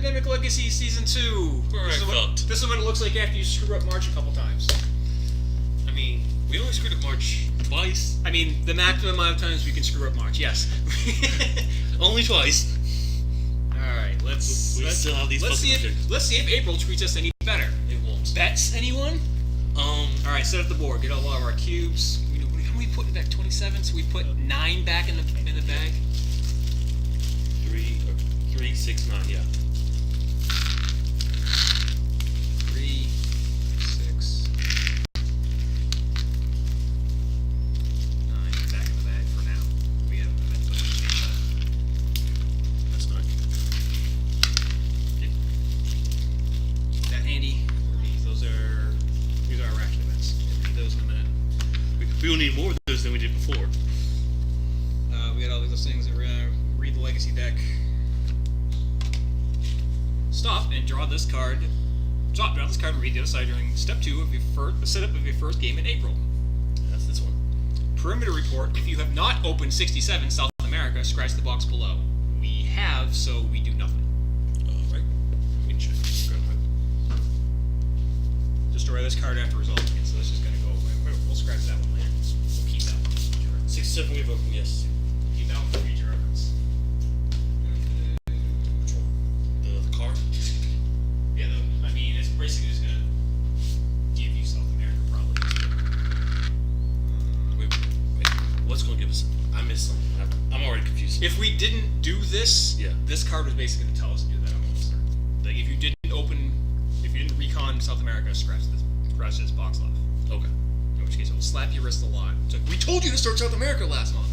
Pandemic Legacy Season 2. This is what it looks like after you screw up March a couple times. I mean, we only screwed up March twice. I mean, the maximum amount of times we can screw up March, yes. Only twice. Alright, let's still have these let's see if April treats us any better. It won't. Bets, anyone? Alright, set up the board. Get all of our cubes. How many put back? 27? So we put 9 back in the bag? 3, 6, 9, yeah. 3, 6, 9 back in the bag for now. We have That's 9. that handy. These are our ration events. We'll need those in a minute. We will need more of those than we did before. We got all these things that we're gonna read the legacy deck. Stop and draw this card. Draw this card and read the other side during step 2 of the setup of your first game in April. That's this one. Perimeter report. If you have not opened 67 South America, scratch the box below. We have, so we do nothing. Right. We check. Destroy this card after resolving it, so this is gonna go away. We'll scratch that one later. We'll keep that one. 67 we've opened, yes. Keep that one for future reference. Which one? The card? Yeah, I mean, it's basically just gonna give you South America, probably. Wait, what's going to give us? I missed something. I'm already confused. If we didn't do this, Yeah. this card was basically going to tell us to do that almost. Like, if you didn't recon South America, scratch this box off. Okay. In which case, it will slap your wrist a lot. It's like, we told you to start South America last month.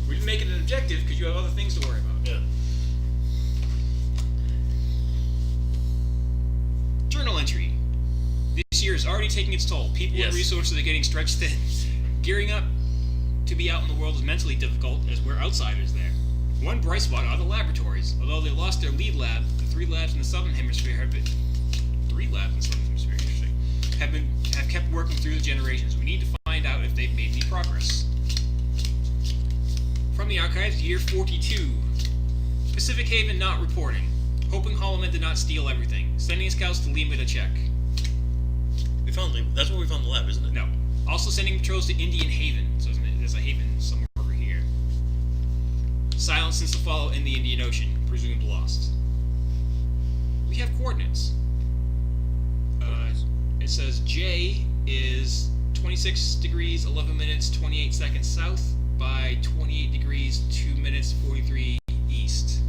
We didn't make it an objective because you have other things to worry about. Yeah. Journal entry. This year is already taking its toll. People and resources are getting stretched thin. Gearing up to be out in the world is mentally difficult as we're outsiders there. One bright spot are the laboratories. Although they lost their lead lab, the 3 labs in the southern hemisphere have been... 3 labs in the southern hemisphere, interesting. Have kept working through the generations. We need to find out if they've made any progress. From the archives, year 42. Pacific Haven not reporting. Hoping Holloman did not steal everything. Sending scouts to Lima to check. We found Lima. That's where we found the lab, isn't it? No. Also sending patrols to Indian Haven. So there's a haven somewhere over here. Silence since the fall in the Indian Ocean. Presumed lost. We have coordinates. It says J is 26 degrees, 11 minutes, 28 seconds south by 28 degrees, 2 minutes, 43 east.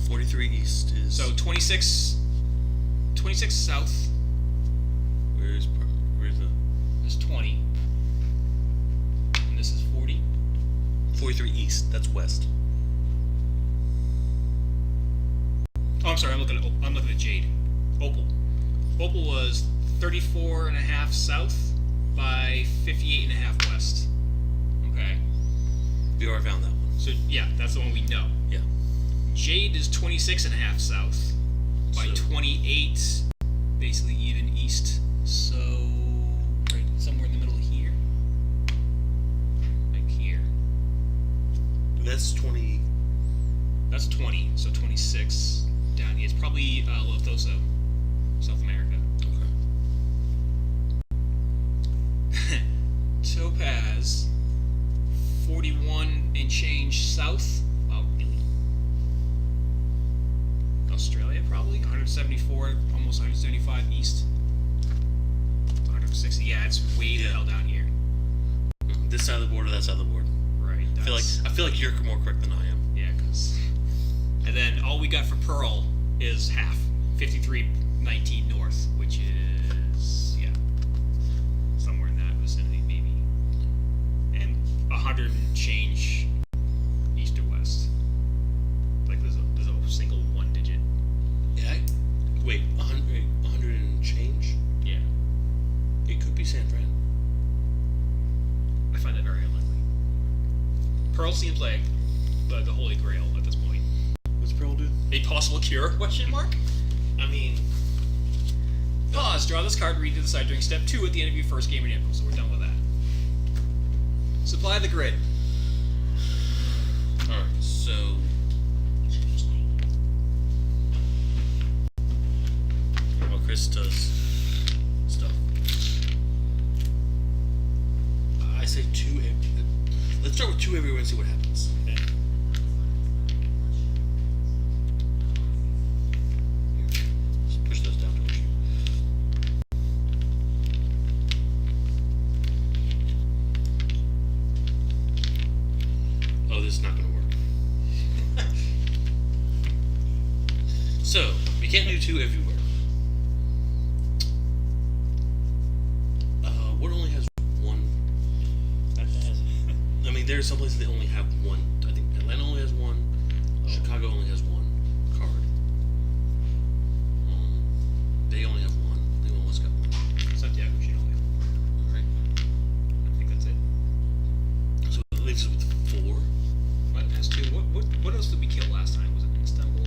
43 east is... So 26 south. Where's the... This is 20. And this is 40. 43 east. That's west. Oh, I'm sorry. I'm looking at Jade. Opal. Opal was 34 and a half south by 58 and a half west. Okay. We already found that one. So yeah, that's the one we know. Yeah. Jade is 26 and a half south by 28, basically even east. So right somewhere in the middle here. Like here. That's 20. That's 20. So 26 down here. It's probably Lothoso, South America. Okay. Topaz, 41 and change south. Oh, really? Australia, probably 174, almost 175 east. 160. Yeah, it's way the hell down here. This side of the board or that side of the board? Right. I feel like you're more correct than I am. Yeah, because. And then all we got for Pearl is half, 5319 north, which is somewhere in that vicinity maybe, and 100 and change east or west. Like there's a single 1 digit. Yeah. Wait, 100 and change? Yeah. It could be San Fran. I find that very unlikely. Pearl seems like the holy grail at this point. What's Pearl do? A possible cure? Question mark? I mean... Pause. Draw this card, read to the side during step 2 at the end of your first game in April, so we're done with that. Supply the grid. Alright, so... Chris does stuff. I say 2 let's start with 2 everywhere and see what happens. Okay. Just push those down towards you. Oh, this is not going to work. So, we can't do 2 everywhere. What only has 1? I mean, there are some places that only have 1. I think Atlanta only has 1. Chicago only has 1 card. They only have 1. They almost got 1. Santiago should only have 1. Alright. I think that's it. So it leaves us with 4. What has 2? What else did we kill last time? Was it Istanbul?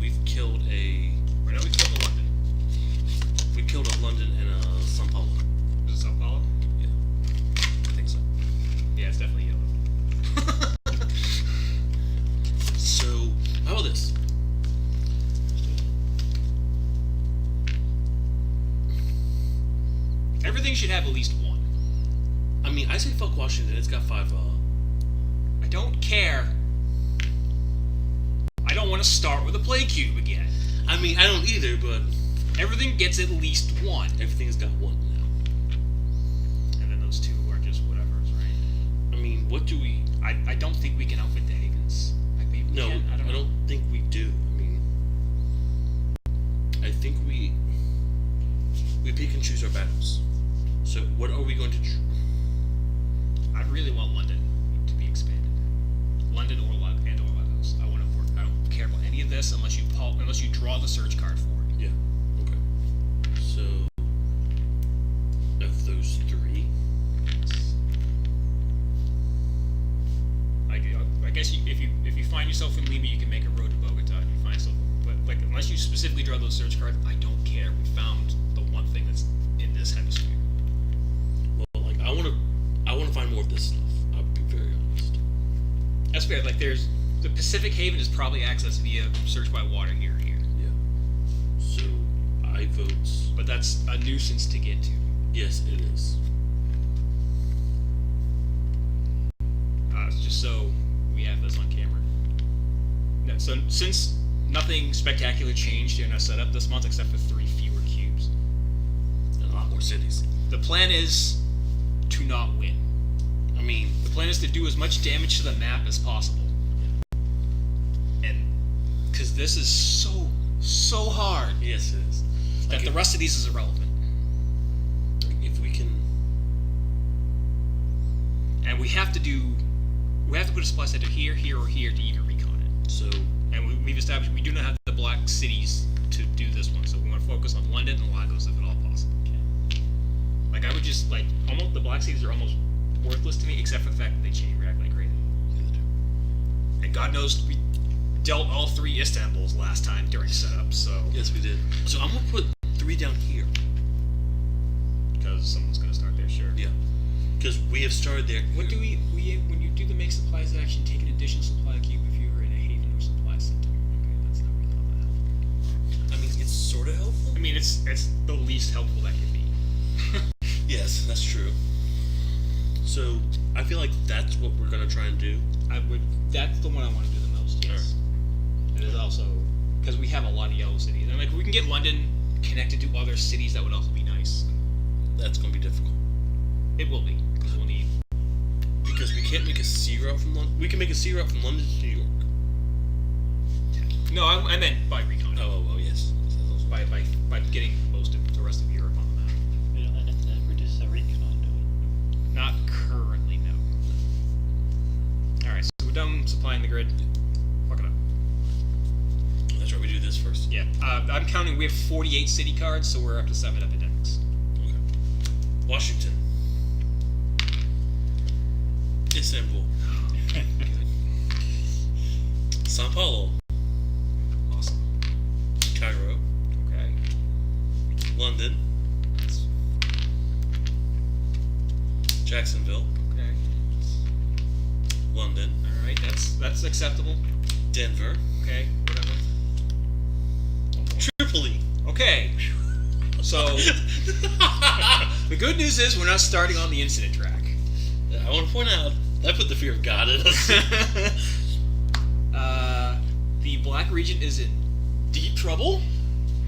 We've killed a. Right now we killed the London. We killed a London and a Sao Paulo. Was it Sao Paulo? Yeah. I think so. Yeah, it's definitely yellow. So, how about this? Everything should have at least 1. I mean, I say fuck Washington. It's got 5. I don't care. I don't want to start with a play cube again. I mean, I don't either, but Everything gets at least 1. everything's got 1 now. And then those 2 are just whatever's, right? I mean, what do we? I don't think we can outfit the Havens. Like maybe we No, can. I don't know. think we do. I mean, I think we pick and choose our battles. So, what are we going to? I really want London to be expanded. London or Lagos. I want to work. I don't care about any of this unless you draw the search card for it. Yeah. Okay. So, of those 3, I guess if you find yourself in Lima, you can make a road to Bogota. If you find yourself, but like unless you specifically draw those search cards, I don't care. We found the one thing that's in this hemisphere. well, like I want to find more of this stuff. I'll be very honest. That's fair. Like there's the Pacific Haven is probably accessed via search by water here and here, Yeah. So, I vote. but that's a nuisance to get to. Yes, it is. Just so we have this on camera. No, so since nothing spectacular changed in our setup this month except for 3 fewer cubes, And a lot more cities. the plan is to not win. I mean, The plan is to do as much damage to the map as possible. And because this is so hard yes, it is. that Like the rest of these is irrelevant. if we can. And we have to put a supply center here, here, or here to even recon it. So, And we've established we do not have the black cities to do this one, so we want to focus on London and Lagos if at all possible. Like I would just almost the black cities are almost worthless to me, except for the fact that they chain react like crazy. And God knows we dealt all 3 Istanbuls last time during setup, so yes, we did. So, I'm going to put 3 down here. because someone's going to start there, sure. Yeah. Because we have started there. What do we when you do the make supplies action, take an additional supply cube if you were in a haven or supply center? Okay, that's not really all that helpful. I mean, it's sort of helpful. I mean, it's the least helpful that can be. Yes, that's true. So, I feel like that's what we're going to try and do. That's the one I want to do the most. Yes. It is also because we have a lot of yellow cities, and like we can get London connected to other cities. That would also be nice. That's going to be difficult. It will be because we'll need. Because we can't make a sea route from London. We can make a sea route from London to New York. No, I meant by recon. Oh, yes. By getting most of the rest of Europe on the map. We don't have to reduce the recon, do we? Not currently, no. All right, so we're done supplying the grid. Fuck it up. That's right, we do this first. Yeah, I'm counting. We have 48 city cards, so we're up to 7 epidemics. Okay. Washington. Istanbul. Sao Paulo. Awesome. Cairo. Okay. London. Jacksonville. Okay. London. All right, that's acceptable. Denver. Okay, whatever. Tripoli. So the good news is we're not starting on the incident track. I want to point out I put the fear of God in us. The Black Region is in deep trouble.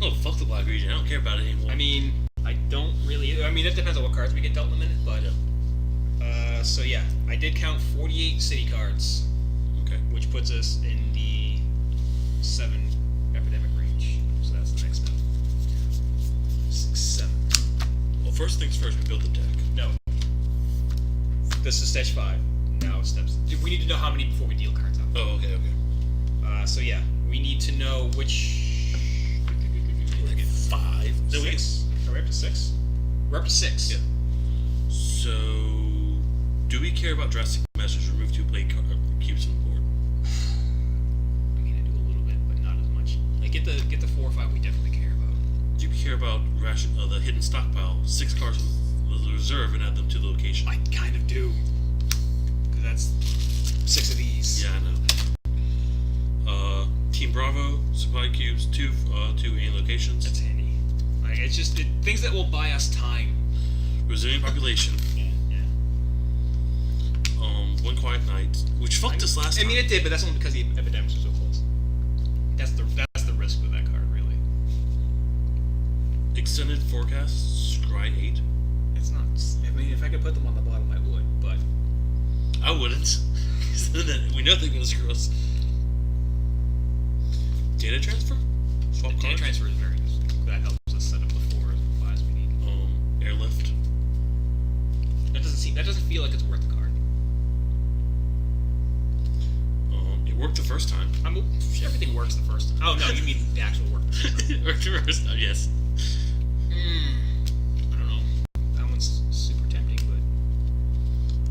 Oh, fuck the Black Region. I don't care about it anymore. I mean, I don't really. I mean, it depends on what cards we get dealt in a minute, but. So yeah, I did count 48 city cards. Okay. Which puts us in the 7 epidemic range. So that's the next step. 6, 7. Well, first things first, we build the deck. No. This is stage 5. Now it's steps. We need to know how many before we deal cards out. Oh, okay. So yeah, we need to know which. Like 5. No, 6. Are we up to 6? We're up to 6. Yeah. So, do we care about drastic measures? Remove 2 play cubes from the board. I mean, I do a little bit, but not as much. Like get the 4 or 5 we definitely care about. Do you care about the hidden stockpile? 6 cards from the reserve and add them to the location. I kind of do. Because that's 6 of these. Yeah, I know. Team Bravo, supply cubes, 2 alien locations. That's handy. Like it's just things that will buy us time. Resilient population. Yeah. 1 quiet night, which fucked us last time. I mean, it did, but that's only because the epidemics were so close. That's the risk with that card, really. Extended forecast, scry 8. It's not. I mean, if I could put them on the bottom, I would, but I wouldn't. We know they're gonna screw us. Data transfer? Swap data cards? transfer is very useful. That helps us set up the 4 5s we need. Airlift. That doesn't feel like it's worth the card. It worked the first time. Everything works the first time. Oh no, you mean the actual work. It worked the first time, yes. I don't know. That one's super tempting,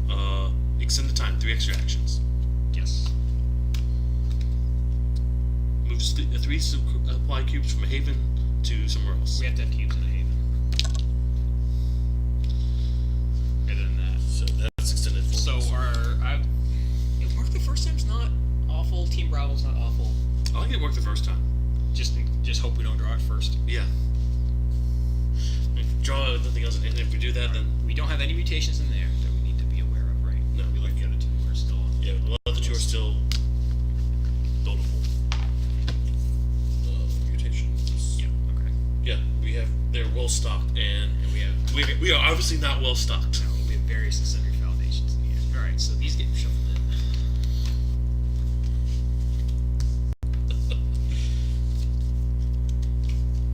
but Extend the time, 3 extra actions. yes. Move 3 supply cubes from a haven to somewhere else. We have to have cubes in a haven. Other than that. So that's extended forecast. So it worked the first time's not awful. Team Bravo's not awful. I like it worked the first time. Just hope we don't draw it first. Yeah. Draw nothing else, and if we do that, then We don't have any mutations in there that we need to be aware of, right? No. We look at the other 2 are still on. yeah, a lot of the 2 are still buildable. Mutations. Yeah. Okay. Yeah, they're well stocked, and we are obviously not well stocked. Now we have various and sundry foundations in the end. All right, so these get shuffled in.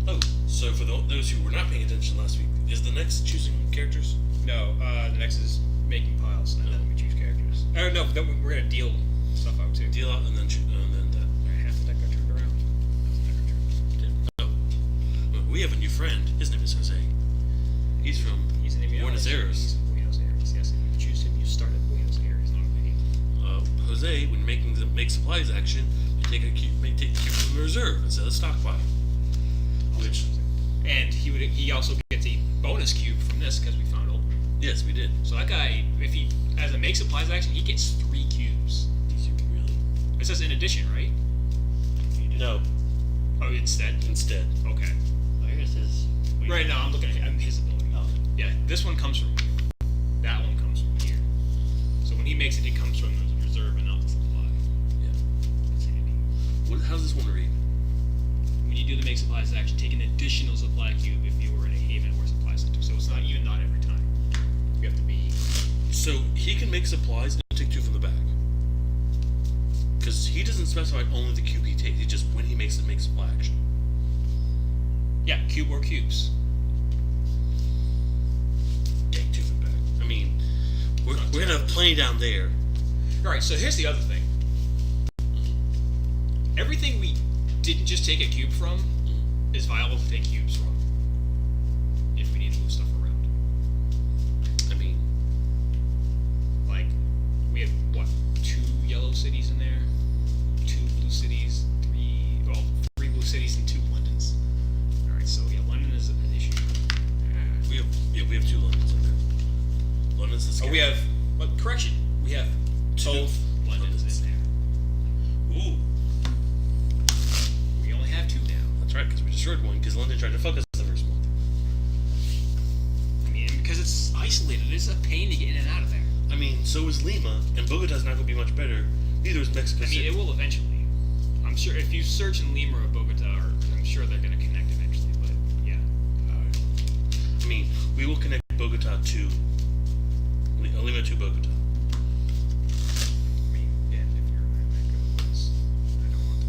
Oh, so for those who were not paying attention last week, is the next choosing characters? No, the next is making piles, and then we choose characters. Oh no, then we're gonna deal stuff out too. Deal out and then that. Alright, half the deck got turned around. Half the deck got turned. Oh, well, we have a new friend. His name is Jose. He's from He's an Buenos Aires. He's in Buenos Aires. Yes, if you choose him, you start at Buenos Aires, not a video. Jose, when making the make supplies action, you take the cube from the reserve instead of stockpile. Which, And he also gets a bonus cube from this because we found old. yes, we did. So that guy, if he as a make supplies action, he gets 3 cubes. Really? It says in addition, right? No, Oh, instead. instead. Okay. Oh, here it says. Right now, I'm looking at his ability. Oh. Yeah, this one comes from here. That one comes from here. So when he makes it, it comes from the reserve and not the supply. Yeah. That's handy. How does this one read? When you do the make supplies action, take an additional supply cube if you were in a haven or supply center. So it's not every time. You have to be. So he can make supplies and take 2 from the bag. Because he doesn't specify only the cube he takes. He just when he makes it, makes supply action. Yeah, cube or cubes. Take 2 from the bag. I mean, we're gonna have plenty down there. All right. So here's the other thing. Everything we didn't just take a cube from is viable to take cubes from if we need to move stuff around. I mean, Like, we have, what, 2 yellow cities in there? 2 blue cities, 3 blue cities and 2 Londons. Alright, so yeah, London is an issue. we have 2 Londons in there. London's the Oh, we have, but correction, we have both Londons in there. Ooh, We only have 2 now. that's right, because we destroyed one because London tried to fuck us the first month. isolated. It's a pain to get in and out of there. I mean, so is Lima, and Bogota's not going to be much better. Neither is Mexico I mean, City. it will eventually. I'm sure if you search in Lima or Bogota, I'm sure they're going to connect eventually. But yeah, I mean, we will connect Bogota to Lima to Bogota. I mean, yeah, if you're in that good was, I don't want to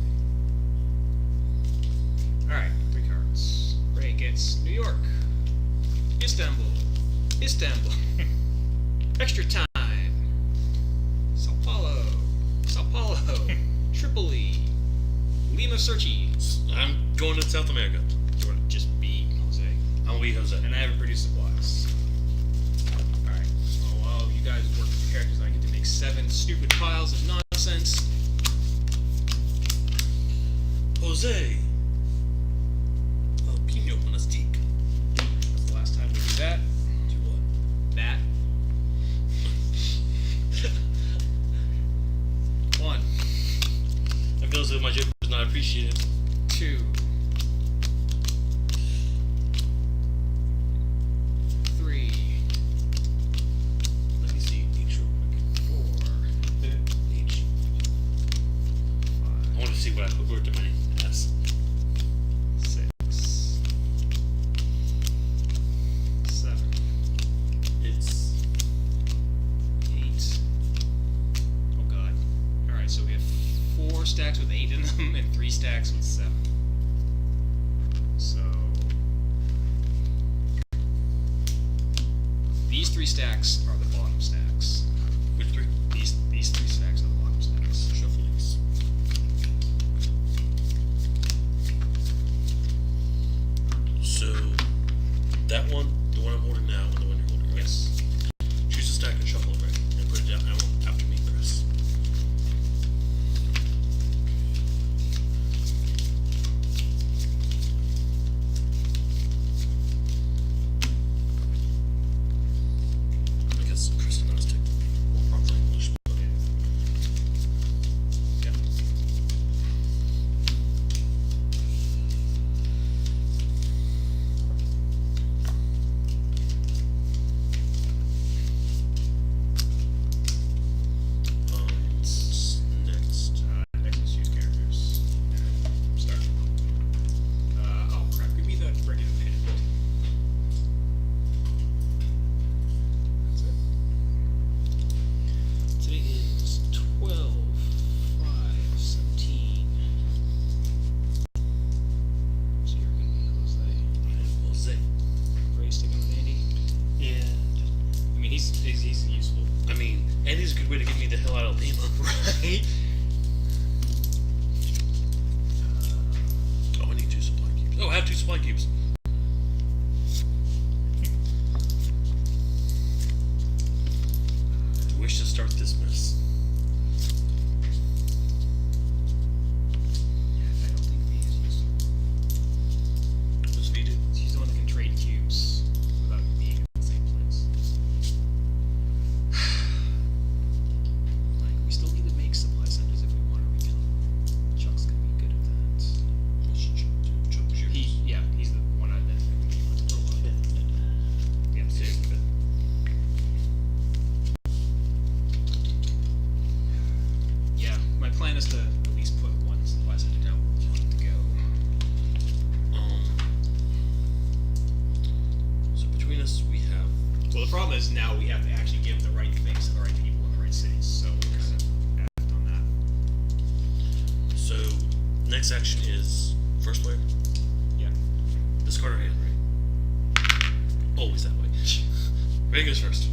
be. All right, 3 cards. Ray gets New York, Istanbul, extra time, Sao Paulo, Tripoli, Lima Searchy. I'm going to South America. You want to just be Jose? I'll be Jose. And I haven't produced supplies. Alright. Well, while you guys work with characters, I get to make 7 stupid piles of nonsense. Jose. Pino Monastique. That's the last time we do that. Do what? That. 1, I feel as though my joke was not appreciated. 2, 3, Let me see H real quick. 4, H. I 5, want to see what I put to my S. 6, 7, It's 8. Oh god. Alright, so we have 4 stacks with 8 in them and 3 stacks with 7. So these 3 stacks are the bottom stacks. which 3? These 3 stacks are the bottom stacks. Shuffle these. So that one, the one I'm holding now, and the one you're holding, right? Yes. Choose a stack and shuffle it, right? And put it down after me, the rest. I guess Kristen knows to proper English. But Yeah. what's next? Next is use characters. And start. Oh crap, give me the friggin' pen. That's it. Today is 12/5/17. So you're gonna be Jose. We'll say. Ray sticking with Andy. Yeah. I mean, he's useful. I mean, Andy's a good way to get me the hell out of Lima. Right? Oh, I need 2 supply cubes. Oh, I have 2 supply cubes. I wish to start this mess. I don't think V is useful. What's V do? She's the one that can trade cubes without being in the same place. Like, we still need to make supply centers if we want to recount. Chuck's gonna be good at that. What's Chuck shoot? He's the one I've been with for a while. Yeah, seriously. Yeah, my plan is to at least put one supply center down where we want it to go. So between us, we have. Well, the problem is now we have to actually give the right things to the right people in the right cities, so we're kind of effed on that. So next action is first player. Yeah. Discard our hand, right? Always that way. Ray goes first.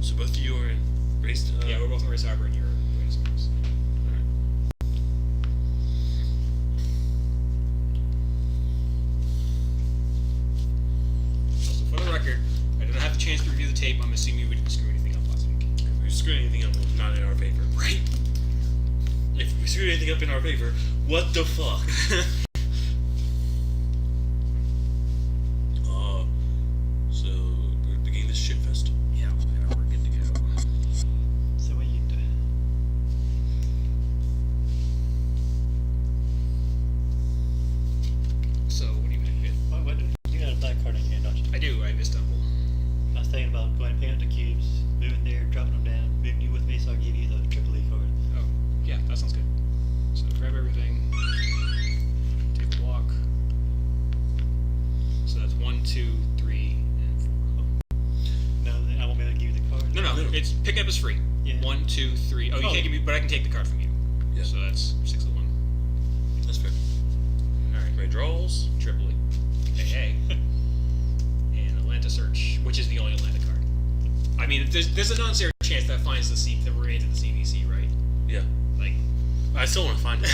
So both of you are in race. Yeah, we're both in Race Harbor and you're doing schools. Also, for the record, I didn't have the chance to review the tape. I'm assuming we didn't screw anything up last week. If we screw anything up, it's not in our favor. Right? If we screw anything up in our favor, what the fuck? So we're beginning this shit fest. Yeah, we're good to go. So what you do? So, what do you have? What, you got a black card in here, don't you? I do. I have Istanbul. It's picking up is free. Yeah. 1, 2, 3. Oh, you can't give me, but I can take the card from you. Yeah. So that's 6 of 1. That's fair. All right. Range rolls. Tripoli. Hey. And Atlanta Search, which is the only Atlanta card. I mean, there's a non-zero chance that finds the remains of the CVC, right? Yeah. Like, I still want to find it.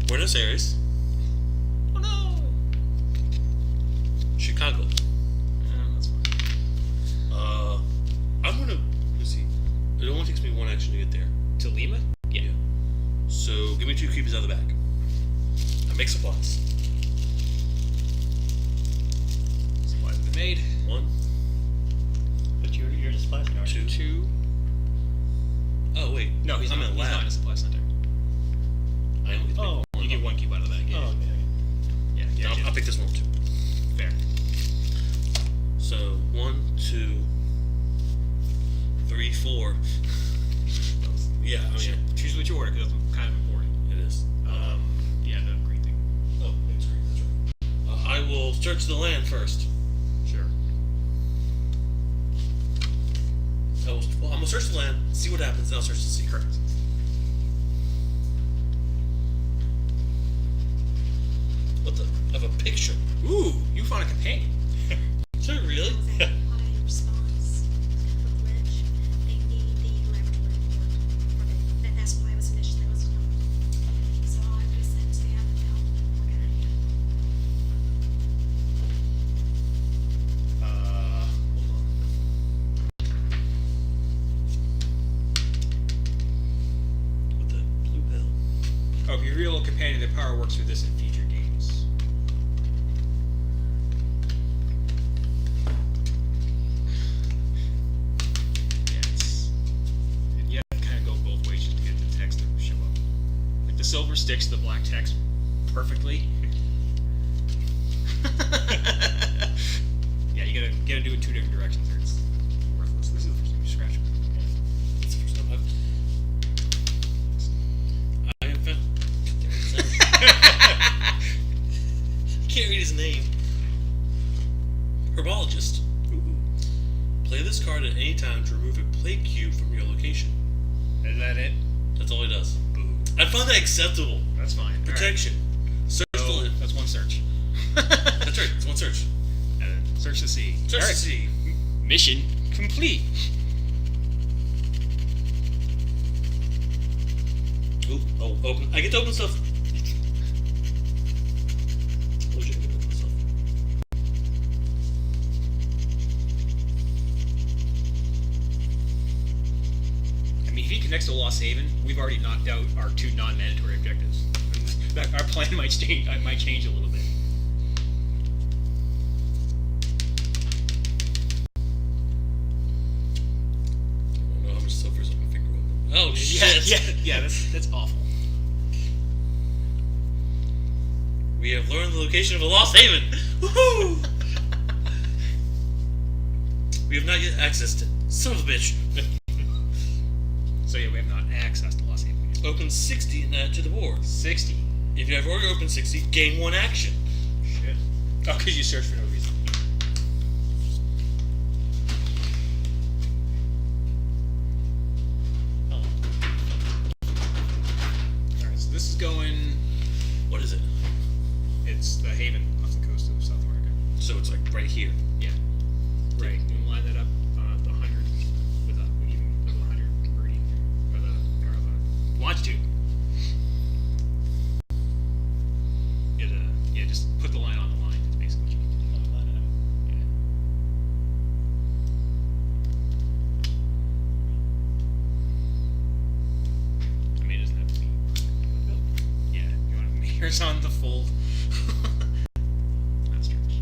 Buenos Aires. oh no. Chicago. That's fine. I'm gonna. Let's see. It only takes me 1 action to get there. To Lima? Yeah. So give me 2 creepies out of the bag. I make supplies. Supplies have been made. 1, But you're in a supply center, aren't you? 2. Oh wait. No, he's I'm not. in a He's lab. not in a supply center. I only get to pick Oh. one. You get 1 cube out of the bag. Oh, Yeah. okay. Yeah. Yeah, Yeah. I'll pick this one too. Fair. So 1, 2, 3, 4. Yeah, I mean Choose which order because that's kind of important. it is. Yeah, the green thing. Oh, it's green. That's right. I will search the land first. Sure. I'm gonna search the land, see what happens, then I'll search the sea. Correct. What the? I have a picture. Ooh, you found a companion. Is it really? Was a automated response from the bridge. They need the laboratory report from it. That's why I was initially listed on. So I was sent to have them now look at it again. Hold on. What the blue pill? Oh, if you reveal a companion, their power works for this in future games. Yeah, you have to kind of go both ways just to get the text to show up. Like the silver sticks to the black text perfectly. Yeah, you gotta do it 2 different directions, or it's worthless. This is the first time you scratch it. That's the first time I have found. Can't read his name. Herbologist. Play this card at any time to remove a plague cube from your location. Is that it? That's all he does. Boo. I find that acceptable. That's fine. All right. Protection. Search the So, land. that's 1 search. That's right. It's 1 search. And then search the sea. Search All the right. sea. Mission complete. Ooh, oh, open. I get to open stuff. Legit, I get to open stuff. I mean, if he connects to Lost Haven, we've already knocked out our 2 non-mandatory objectives. Our plan might change. Might change a little bit. I don't know how much stuff is on my finger. Oh shit! Yeah. That's awful. We have learned the location of a Lost Haven. Woohoo! We have not yet accessed it. Son of a bitch. So yeah, we have not access to Lost Haven. Open 60 and add to the board. 60. If you have already opened 60, gain 1 action. Shit. Oh, because you searched for no reason. Oh. Alright, so this is going. What is it? It's the Haven off the coast of South America. So it's like right here. Yeah. Right. You can line that up the 100 with even with 100 meridian or the longitude. Yeah, just put the line on the line. That's basically what you need to do. Yeah. I mean, it doesn't have to be. Yeah, you want mirrors on the fold. That's strange.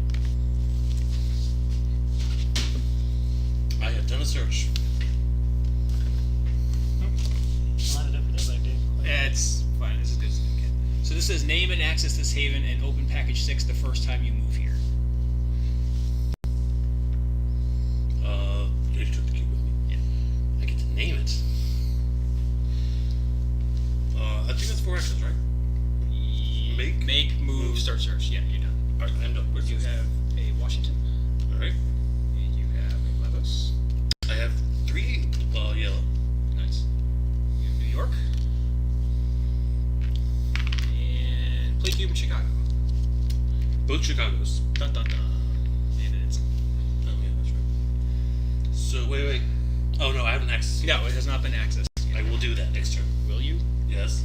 I have done a search. Line it up with that, I did. It's fine. This is good. Okay. So this says name and access this haven and open package 6 the first time you move here. You took the cube with me. Yeah. I get to name it. I think that's 4 actions, right? Make, move, start search. Yeah, you're done. Alright, I'm done. Where's You this? have a Washington, Alright. and you have a Levos. I have 3 only cube in Chicago. Both Chicago's. Dun dun dun. And it is. Oh yeah, that's right. So wait. Oh no, I haven't accessed. No, it has not been accessed. I will do that next turn. Will you? Yes.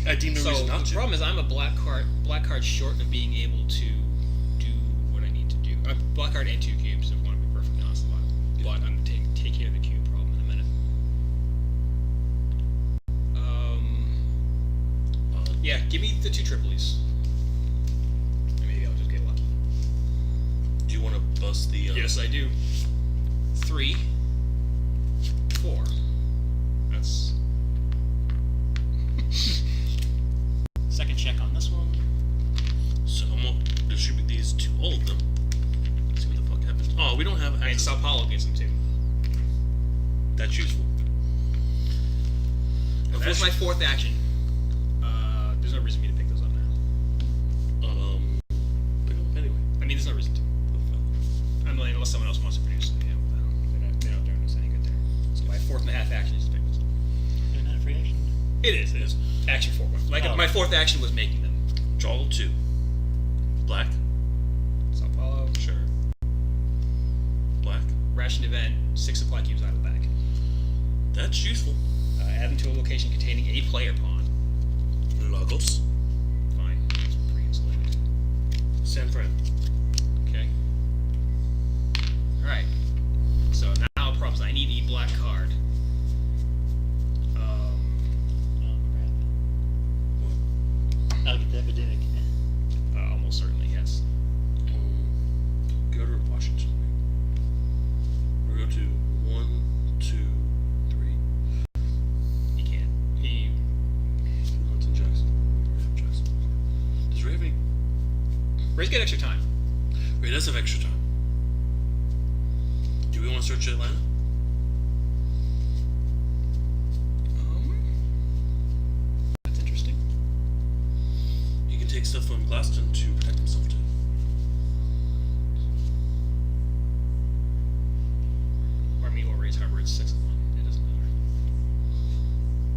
I deem no So reason not the to. problem is I'm a black card short of being able to do what I need to do. Black card and 2 cubes, if I want to be perfectly honest about it. But I'm gonna take care of the cube problem in a minute. Yeah, give me the 2 Tripolies. And maybe I'll just get lucky. Do you want to bust the? Yes, I do. 3, 4. That's second check on this one. So I'm gonna distribute these to all of them. See what the fuck happens. Oh, we don't have And access. Sao Paulo gets them too. That's useful. If it was my 4th action, there's no reason for me to pick those up now. Pick them up anyway. I mean, there's no reason to. I mean, unless someone else wants to produce them, they're not doing us any good there. So my 4th and a half action is to pick those up. Isn't that a free action? It is. Action 4. Like, Oh. my 4th action was making them. Draw 2. Black. Sao Paulo. Sure. Black. Ration event, 6 supply cubes out of the bag. That's useful. Add them to a location containing a player pawn. Lagos. Fine. It's pre-insulated. San Fran. Okay. Alright. So now the problem is I need a black card. Oh crap. I'll get the epidemic. Almost certainly, yes. Go to Washington. We'll go to 1, 2, 3. He can't. He. Huntington Jackson. Does Ray have any? Ray's got extra time. Ray does have extra time. Do we want to search Atlanta? That's interesting. He can take stuff from Glaston to protect himself too. Or me or Ray's Harbor, it's 6 of 1. It doesn't matter.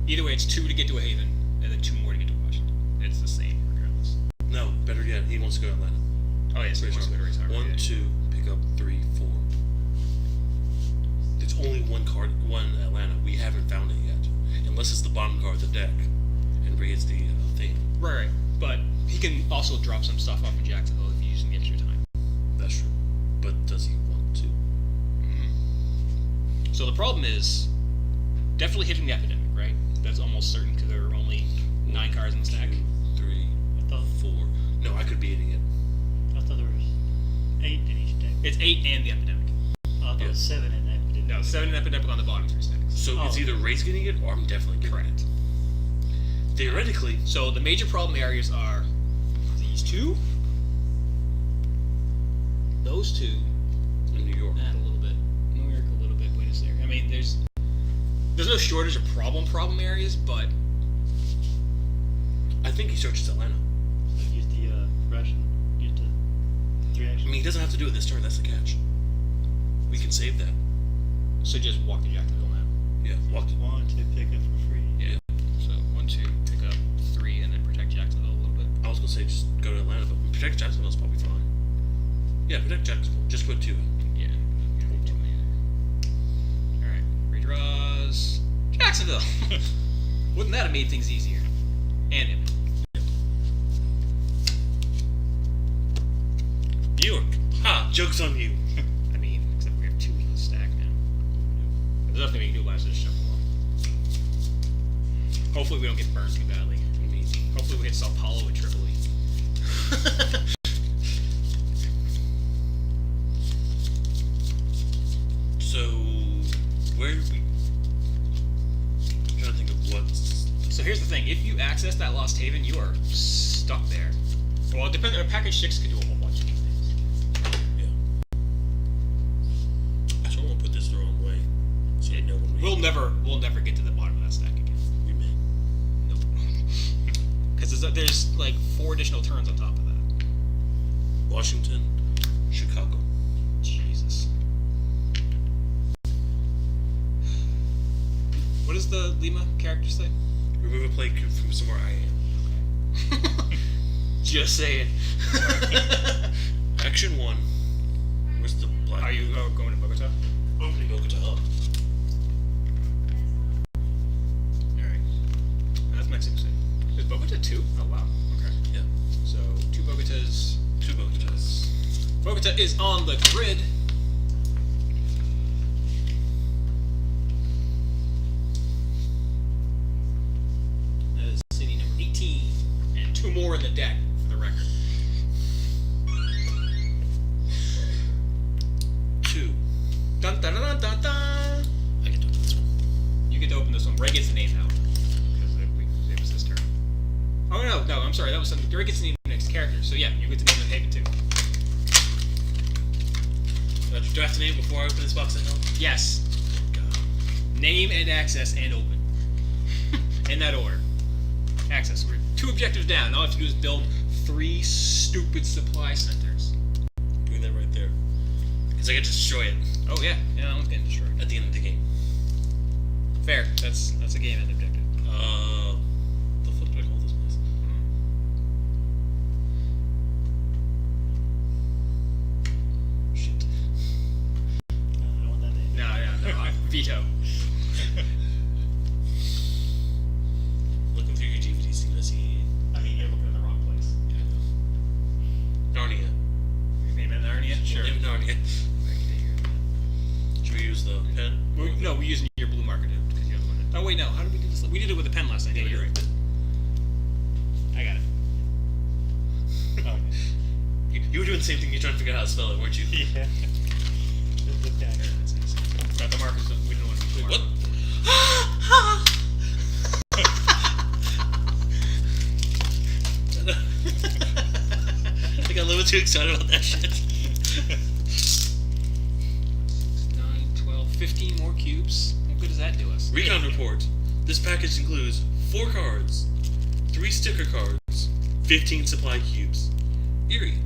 Either way, it's 2 to get to a haven, and then 2 more to get to Washington. It's the same regardless. No, better yet, he wants to go to Atlanta. Oh, yes, he wants to go to Ray's Harbor. 1, yeah. 2, pick up 3, 4. There's only one card, one Atlanta. We haven't found it yet, unless it's the bottom card of the deck, and Ray is the thing. Right. But he can also drop some stuff off in Jacksonville if he's using the extra time. That's true. But does he want to? So the problem is definitely hitting the epidemic, right? That's almost certain because there are only 9 cards in the stack. 2, 3, I thought 4. No, I could be hitting it. there was 8 in each deck. It's 8 and the epidemic. I thought there was 7 in that. Epidemic. No, 7 and epidemic on the bottom 3 stacks. So Oh. it's either Ray's getting it or I'm definitely getting Correct. it. Theoretically, So the major problem areas are these 2, those 2, in New York. and a little bit. New York a little bit. Wait a second. I mean, there's no shortage of problem areas, but I think he searches Atlanta. So use the Russian. Use the 3 I action. mean, he doesn't have to do it this turn. That's the catch. We can save that. so just walk to Jacksonville now. Yeah, walked. 1 to pick up for free. Yeah. So 1, 2, pick up 3, and then protect Jacksonville a little bit. I was gonna say just go to Atlanta, but protect Jacksonville's probably fine. Yeah, protect Jacksonville. Just put 2 in. Yeah. You don't need too many there. All right. Redraws. Jacksonville. Wouldn't that have made things easier? And him. New York. Ha! Joke's on you. I mean, except we have 2 in the stack now. There's nothing we can do about it, so just shuffle them. Hopefully we don't get burned too badly. I mean, Hopefully we hit Sao Paulo and Tripoli. so where do we? I'm trying to think of what. So here's the thing: if you access that Lost Haven, you are stuck there. Well, it depends. Package 6 could do a whole bunch of things. Yeah. I don't want to put this the wrong way, so I know when we. We'll never get to the bottom of that stack again. We may. Nope. Because there's like 4 additional turns on top of that. Washington, Chicago. Jesus. What does the Lima character say? Remove a play from somewhere I am. Just saying. Action 1. Where's the black? Are you going to Bogota? Opening Bogota up. Alright. That's Mexico City. Is Bogota 2? Oh, wow. Okay. Yeah. So, 2 Bogotas. 2 Bogotas. Bogota is on the grid. That is city number 18. And 2 more in the deck, for the record. 2. Dun dun dun dun dun! I get to open this one. You get to open this one. Ray gets the name out. Because it was his turn. Oh, no, I'm sorry. That was something. Ray gets to name the next character. So, yeah, you get to name the Haven too. Do I have to name before I open this box of hell? Yes. Oh, God. Name and access and open. In that order. Access. We're 2 objectives down. All I have to do is build 3 stupid supply centers. Doing that right there. Because I get to destroy it Oh, yeah. Yeah, that one's getting destroyed. at the end of the game. Fair. That's a game end objective. The fuck do I call this place? Shit. I want that name. No. Veto. Looking through your DVDs, you're gonna see. I mean, you're looking in the wrong place. Narnia. Name it Narnia? Sure. Name it Narnia. Should we use the pen? No, we're using your blue marker because you're the one that... Oh, wait, no. How did we do this? We did it with a pen last night. Yeah, you're right. I got it. Oh, You were doing the same thing. You're trying to figure out how to spell it, weren't you? yeah. The dagger. Got the markers. We don't know what to do. What? I got a little too excited about that shit. 9, 12, 15 more cubes. What good does that do us? Recon report. This package includes 4 cards, 3 sticker cards, 15 supply cubes. Eerie.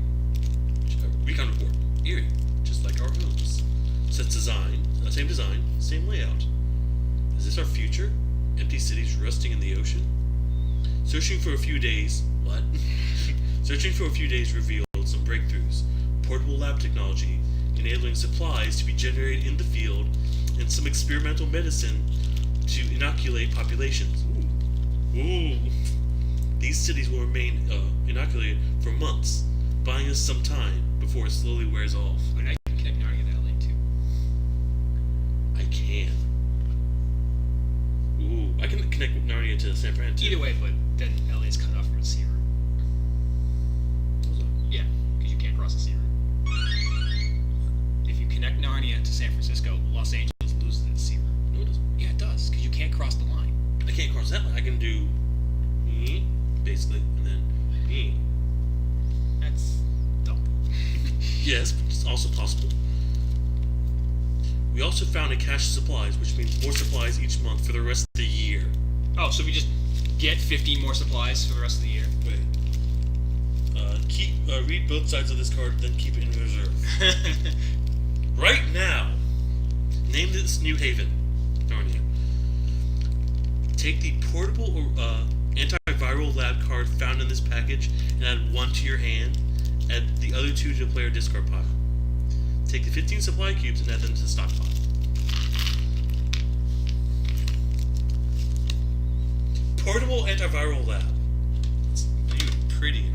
Recon report. Eerie. Just like our homes. Same design, same layout. Is this our future? Empty cities rusting in the ocean? Searching for a few days. What? Searching for a few days revealed some breakthroughs. Portable lab technology, enabling supplies to be generated in the field, and some experimental medicine to inoculate populations. Ooh. These cities will remain inoculated for months, buying us some time before it slowly wears off. But I can connect Narnia to LA too. I can. Ooh, I can connect Narnia to San Fran too. Either way, but then LA's cut off from the sea route. Yeah, because you can't cross the sea route. If you connect Narnia to San Francisco, Los Angeles loses its sea route. No, it doesn't. Yeah, it does, because you can't cross the line. I can't cross that line. I can do basically, and then That's dumb. Yes, but it's also possible. We also found a cache of supplies, which means more supplies each month for the rest of the year. Oh, so we just get 15 more supplies for the rest of the year? Wait. Read both sides of this card, then keep it in reserve. Right now, name this new haven, Narnia. Take the portable antiviral lab card found in this package and add 1 to your hand. Add the other 2 to the player discard pile. Take the 15 supply cubes and add them to the stockpile. Portable antiviral lab. It's even pretty.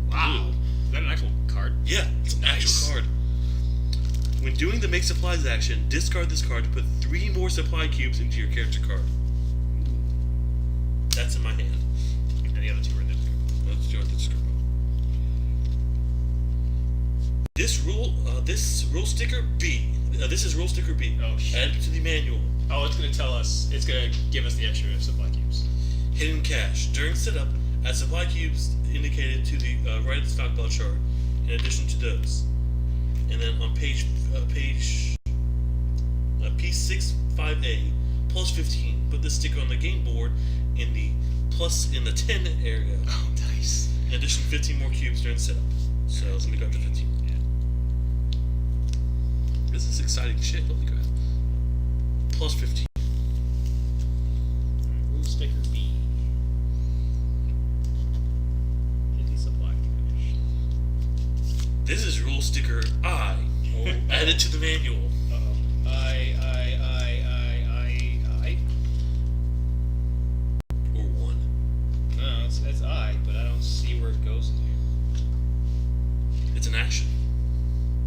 Wow. Ooh. Is that an actual card? Yeah, it's an actual card. When doing the make supplies action, discard this card to put 3 more supply cubes into your character card. That's in my hand. And the other 2 are in there. Let's do it. This rule sticker B. This is rule sticker B. Oh, shit. Add to the manual. Oh, it's going to tell us, it's going to give us the extra supply cubes. Hidden cache. During setup, add supply cubes indicated to the right of the stockpile chart, in addition to those. And then on page P65A, plus 15, put this sticker on the game board in the 10 area. Oh, nice. In addition, 15 more cubes during setup. So let me go up to 15. Yeah. This is exciting shit. Holy crap. Plus 15. Rule sticker B. sticker I added to the manual. Uh-oh. I. Or 1. No, it's I, but I don't see where it goes in here. It's an action.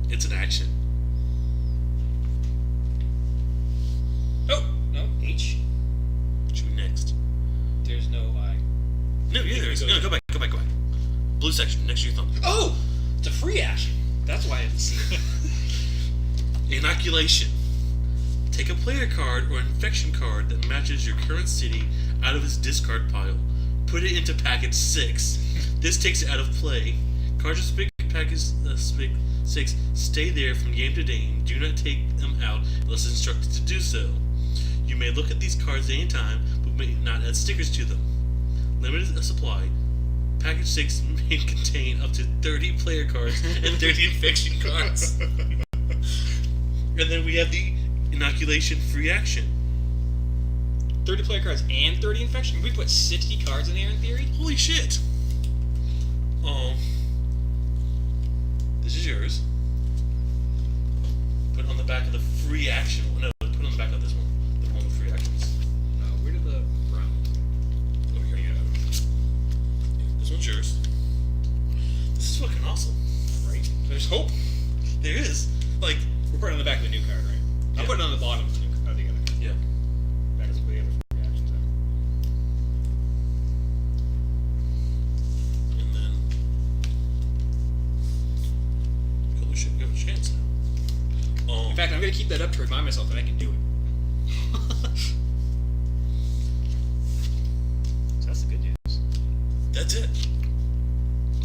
It's an action. Oh, no, H. Shoot next. There's no I. No, yeah, there is. No, go back. Blue section, next to your thumb. Oh! It's a free action. That's why I didn't see it. Inoculation. Take a player card or infection card that matches your current city out of its discard pile. Put it into package 6. This takes it out of play. Cards in package 6 stay there from game to game. Do not take them out unless instructed to do so. You may look at these cards anytime, but may not add stickers to them. Limited supply. Package 6 may contain up to 30 player cards and 30 infection cards. And then we have the inoculation free action. 30 player cards and 30 infection. We put 60 cards in there in theory. Holy shit! This is yours. Put it on the back of the free action. No, put it on the back of this one. The one with free actions. Where did the brown? Over here. This one's yours. This is fucking awesome. Right. There's hope. There is. Like, We're putting it on the back of the new card, right? Yeah. I'm putting it on the bottom of the new card. The other card. yeah. That is where the other free actions are. And then. Holy shit, we have a chance now. In fact, I'm going to keep that up to remind myself that I can do it. So that's the good news. That's it.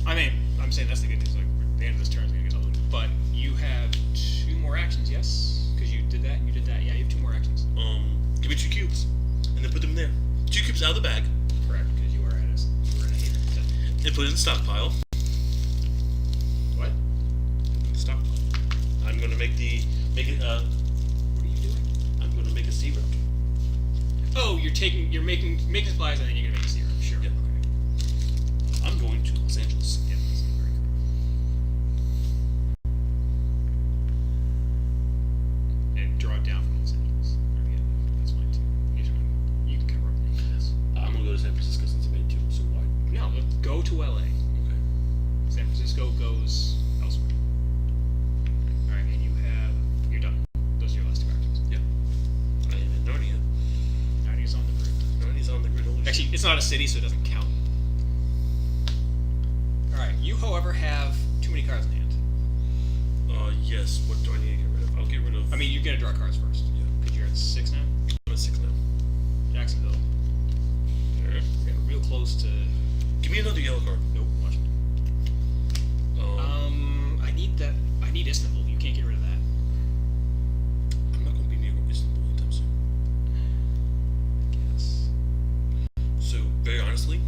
I mean, I'm saying that's the good news. Like, the end of this turn is going to get loaded. But you have 2 more actions, yes? Because you did that and you did that. Yeah, you have 2 more actions. Give me 2 cubes. And then put them there. 2 cubes out of the bag. Correct, because you were in a hater. And put it in the stockpile. What? In the stockpile. I'm gonna make it What are you doing? I'm gonna make a C route. Oh, you're making supplies and then you're going to make a serum. Sure. Yeah. Okay. I'm going to Los Angeles. Yeah, that's very cool. And draw it down from Los Angeles. Yeah, that's fine too. You can cover up anything else. I'm gonna go to San Francisco since I made 2, so why? No, let's go to LA. Okay. San Francisco goes elsewhere. Alright, and you're done. Those are your last 2 actions. Yeah. I am in Narnia. Narnia's on the grid. Narnia's on the grid. Holy Actually, shit. it's not a city, so it doesn't count. Alright, you, however, have too many cards in hand. Yes. What do I need to get rid of? I'll get rid of. I mean, you're gonna draw cards first. Yeah. Because you're at 6 now. I'm at 6 now. Jacksonville. Yeah. We're getting real close to. Give me another yellow card. Nope, watch. I need that. I need Istanbul. You can't get rid of that. I'm not gonna be near Istanbul anytime soon. Yes. So, very honestly,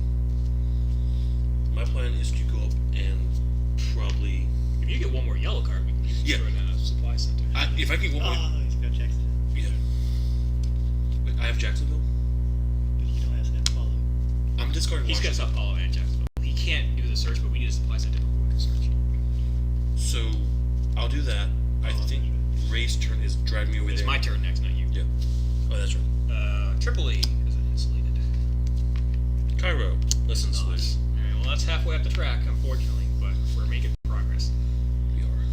my plan is to go up and probably. If you get one more yellow card, we can Yeah. throw it in a supply center. If I can go. Oh, he's got Jackson. Yeah. Wait, I have Jacksonville. But you don't have to follow. I'm discarding. He's got Washington. Sao Paulo and Jacksonville. He can't do the search, but we need a supply center before we can search. So, I'll do that. I think Ray's turn is driving me over It's there. my turn next, not you. Yeah. Oh, that's right. Tripoli is insulated. Cairo. Listen, Nice. Sliss. Alright, well, that's halfway up the track, unfortunately, but we're making progress. We are.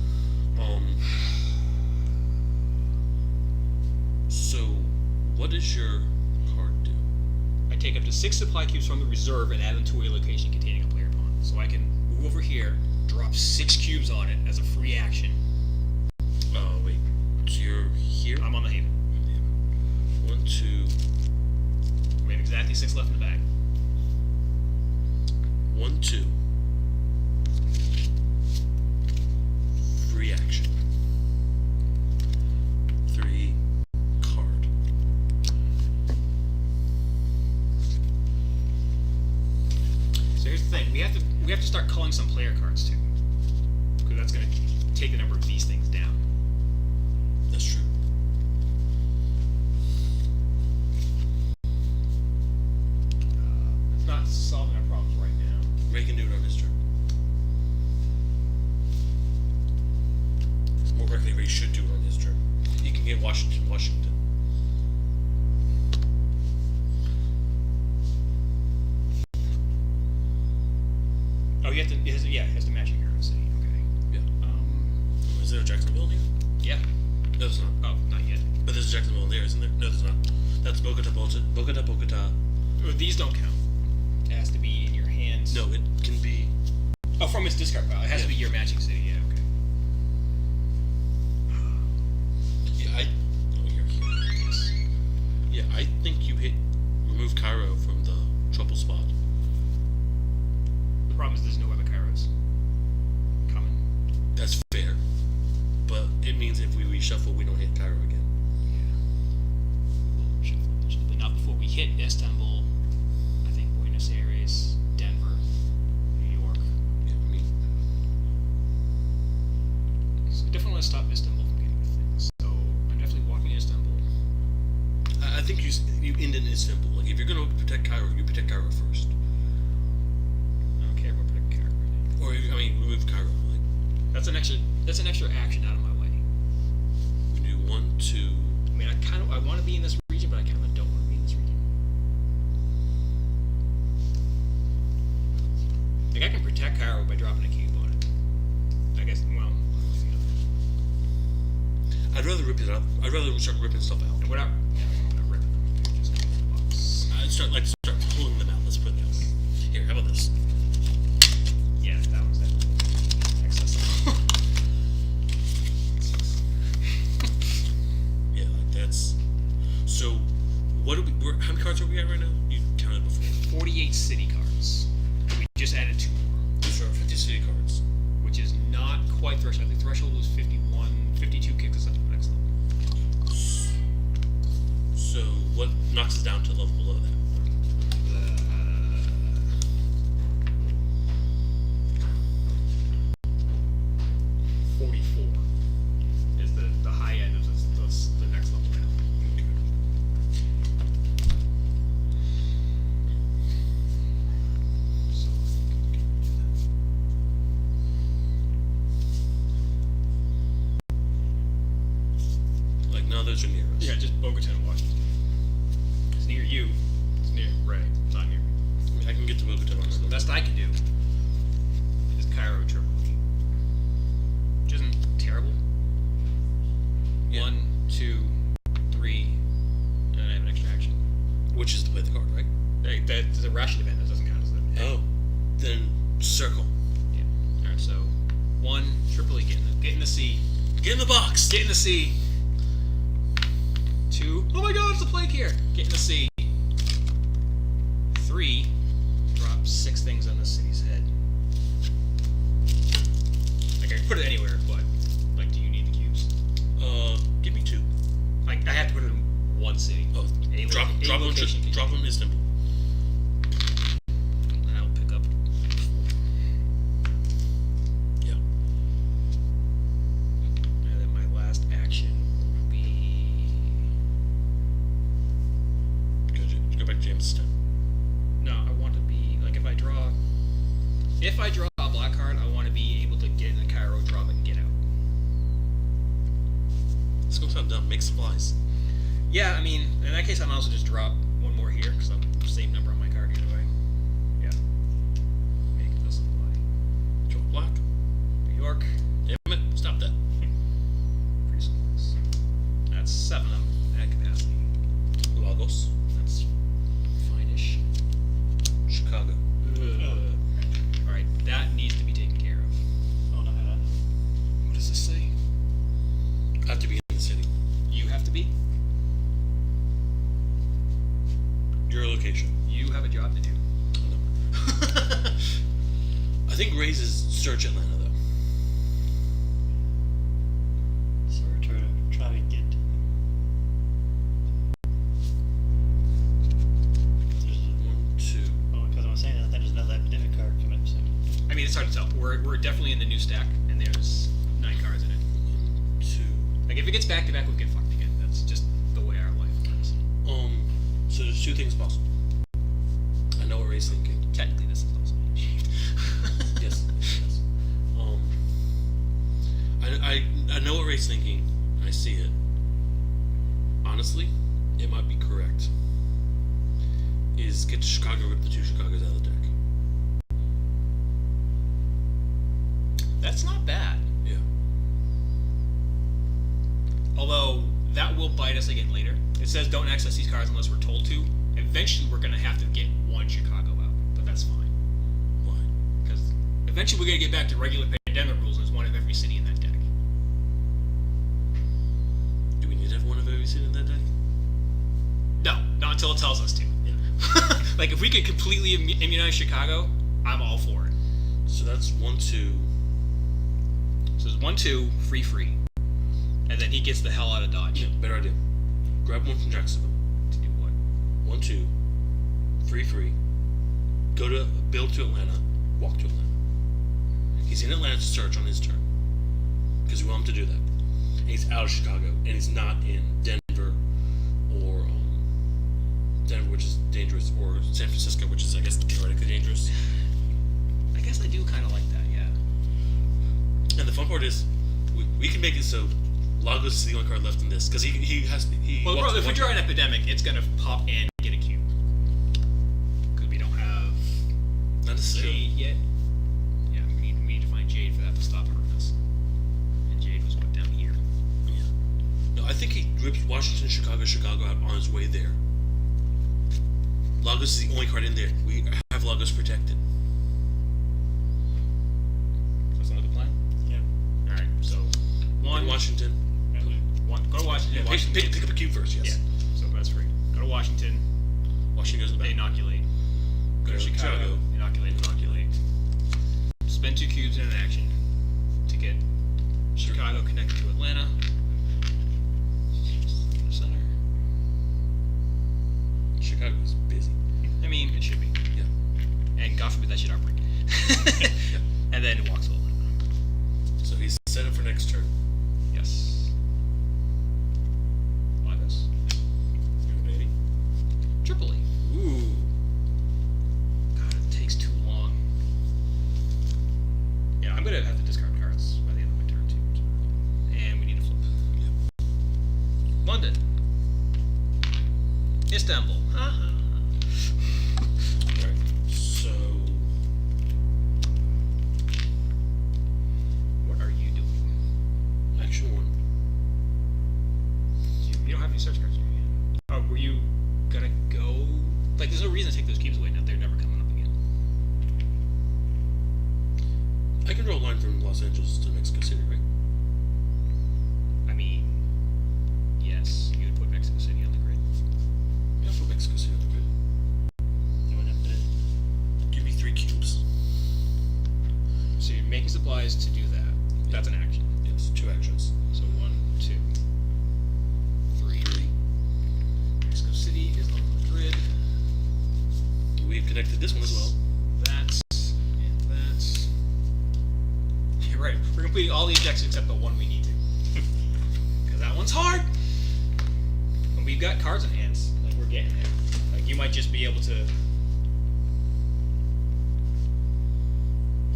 So, what does your card do? I take up to 6 supply cubes from the reserve and add them to a location containing a player pawn. So I can move over here, drop 6 cubes on it as a free action. Oh, wait. So you're here? I'm on the Haven. 1, 2, We have exactly 6 left in the bag. 1, 2. Free action. 3 card. So here's the thing: we have to start culling some player cards too, because that's going to take the number of these things down. That's true. It's not solving our problems right now. Ray can do it on his turn. in Washington. Oh, it has to match your hero city. Okay. Yeah. Is there a Jacksonville here? Yeah. No, there's not. Oh, not yet. But there's a Jacksonville there, isn't there? No, there's not. That's Bogota. Oh, these don't count. It has to be in your hands. No, it can be. Oh, from its discard pile. It has to be your matching city. Yeah. Okay. Yeah, oh, you're here. Yes. Yeah, I think you remove Cairo from the trouble spot. The problem is there's no other Kairos coming. That's fair. But it means if we reshuffle, we don't hit Cairo again. We'll shuffle eventually, but not before we hit Istanbul. I think Buenos Aires, Denver, New York. Yeah, I mean, So I definitely want to stop Istanbul from getting the things. So I'm definitely walking to Istanbul. I think you end in Istanbul. Like, if you're gonna protect Cairo, you protect Cairo first. I don't care about protecting Cairo right now. Or, I mean, remove Cairo. Like, That's an extra action out of my way. we do 1, 2. I mean, I want to be in this region, but I kind of don't want to be in this region. Like I can protect Cairo by dropping a cube on it. I guess. Well, I'd rather rip it up. I'd rather start ripping stuff out. without. Yeah, I'm gonna rip them. Just in the box. I'd start pulling them out. Let's put it that way. Here, how about this? Yeah, that was definitely accessible. Yeah, like that's. So, what do we? How many cards are we at right now? You counted before. 48 city cards. We just added 2 more, Those are 50 city cards. which is not quite threshold. I think threshold was 51, 52 kicks us up to the next level. So, what knocks us down to a level below that? 44 is the high end of the next level now. So I can do that. Like, now those are near us. Yeah, just Bogota and Washington. It's near you. It's near Ray. It's not near me. I mean, I can get to Bogota on So the that. best I can do is Cairo Tripoli. Which isn't terrible. Yeah. 1, 2, 3, and I have an extra action. Which is to play the card, right? Hey, that's a ration event. That doesn't count as an Oh. Then, circle. Yeah. Alright, so 1, Tripoli, get in the sea. Get in the box! Get in the sea. 2, oh my god, it's a plague here. Get in the sea. 3, drop 6 things on the city's head. Like I can put it anywhere, but like, do you need the cubes? Give me 2. I have to put it in one city. Oh, drop them in Istanbul. And I'll pick up 4. Yeah. And then my last action will be Go back to Jamestown. no. I want to be like if I draw a black card, I want to be able to get in the Cairo, drop it, and get out. It's gonna sound dumb. Make supplies. Yeah, I mean, in that case, I might also just drop 1 more here because I'm the same number on my card either way. Yeah. Make this apply. Draw black. New York, Damn it! Stop that. pretty close. That's 7 of them at capacity. Lagos. That's fine-ish. Chicago. All right, that needs to be taken care of. Oh no, no. What does this say? I have to be in the city. You have to be. Your location. You have a job to do. I think Ray's is search Atlanta though. So we're trying to get. There's 1, 2. well, because I'm saying that there's another epidemic card coming up soon. I mean, it's hard to tell. We're definitely in the new stack, and there's 9 cards in it. 2. Like if it gets back to back, we'll get fucked again. That's just the way our life goes. So there's 2 things possible. I know what Ray's thinking. Technically, this is also Yes. Yes. I know what Ray's thinking. I see it. honestly, it might be correct. Is get to Chicago, rip the 2 Chicagos out of the deck. That's not bad. Yeah. Although that will bite us again later. It says don't access these cards unless we're told to. Eventually, we're going to have to get 1 Chicago out, but that's fine. Why? Because eventually we're going to get back to regular pandemic rules, and there's 1 of every city in that deck. Do we need to have 1 of every city in that deck? No, not until it tells us to. Yeah. Like, if we could completely immunize Chicago, I'm all for it. So that's 1, 2. So it's 1, 2, free. And then he gets the hell out of Dodge. Yeah, better idea. Grab 1 from Jacksonville. To do what? 1, 2. Free. Go to build to Atlanta. Walk to Atlanta. He's in Atlanta to search on his turn. Because we want him to do that. And he's out of Chicago. And he's not in Denver or Denver, which is dangerous, or San Francisco, which is, I guess, theoretically dangerous. I guess I do kind of like that, yeah. And the fun part is, we can make it so Lagos is the only card left in this, because he has. Well, bro, if we draw an Epidemic, it's going to pop and get a cube. Because we don't have Not necessarily. Jade yet. Yeah, we need to find Jade for that to stop hurting us. And Jade was what, down here? Yeah. No, I think he ripped Washington, Chicago out on his way there. Lagos is the only card in there. We have Lagos protected. That's not the plan? Yeah. Alright, so In Washington. Go to Washington. Yeah, Washington. pick up a cube first, yes. Yeah, so that's free. Go to Washington. Washington goes in the They back. inoculate. Go to Chicago. Inoculate. Spend 2 cubes in an action to get Chicago connected to Atlanta. Center. Chicago's busy. I mean, it should be. Yeah. And God forbid that should outbreak. Yeah. And then it walks over. So he's set up for next turn. Yes. Lagos. Maybe. Tripoli. Ooh. God, it takes too long. Yeah, I'm gonna have to discard cards by the end of my turn too. And we need to flip. Yep. London. Istanbul. Alright. So What are you doing? action 1. You don't have any search cards in your hand. Oh, were you gonna go? Like, there's no reason to take those cubes away now. They're never coming up again. I can draw a line from Los Angeles to Mexico City, right? I mean, yes, you would put Mexico City on the grid. Yeah, for Mexico City on the grid. You would have to. Give me 3 cubes. So you're making supplies to do that. That's an action. Yes, 2 actions. So 1, 2, 3. Mexico City is on the grid. We've connected this one as well. That's and that's. You're right. We're completing all the objectives except the one we need to. Because that one's hard. And we've got cards in hands. Like, we're getting there. Like, you might just be able to.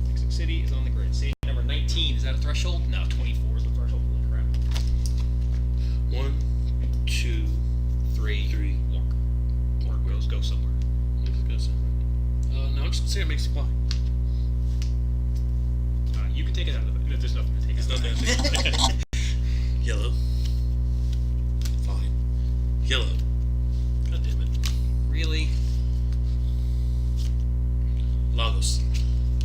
Mexico City is on the grid. Stage number 19. Is that a threshold? No, 24 is the threshold. Holy crap. 1, 2, 3. Walk. Or go somewhere. No, I'm just gonna say I make supply. You can take it out of the. There's nothing to take There's out. nothing. Yellow. Fine. Yellow. God damn it. Really? Lagos.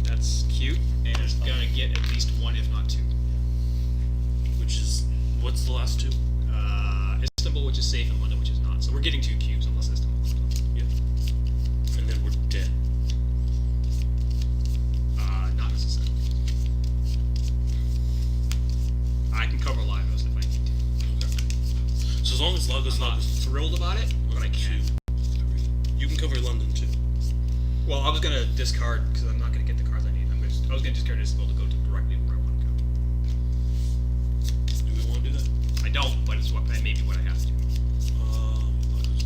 That's cute, and it's gonna get at least 1, if not 2. Which is what's the last 2? Istanbul, which is safe, and London, which is not. So we're getting 2 cubes unless Istanbul comes up. Yeah. And then we're dead. Not necessarily. I can cover Lagos if I need to. Okay. So as long as Lagos, I'm not Lagos. thrilled about it, but I 1, 2, can. 3. You can cover London too. Well, I was gonna discard because I'm not gonna get the cards I need. I was gonna discard Istanbul to go directly where I want to go. Do we want to do that? I don't, but it's what maybe what I have to do. Lagos.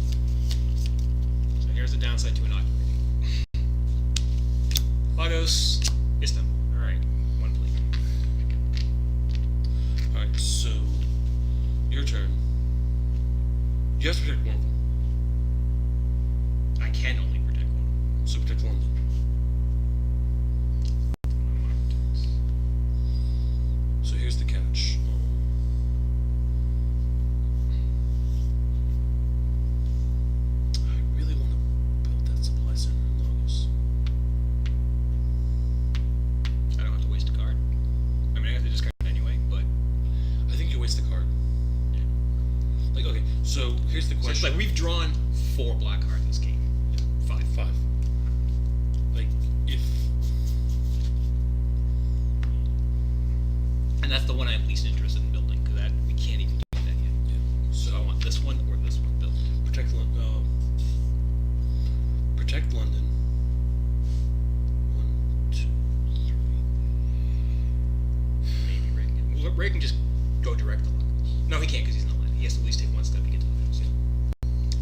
So here's the downside to inoculating. Lagos, Istanbul. All right, 1 plate. Alright, so your turn. here's the So it's question. like we've drawn 4 black cards this game. 5. 5. Like, if... And that's the one I'm least interested in building, because that we can't even do that yet. Yeah. So I want this one or this one built. Protect London. 1, 2, 3. Maybe Ray can. Well, Ray can just go direct to London. No, he can't because he's in the land. He has to at least take one step to get to the house.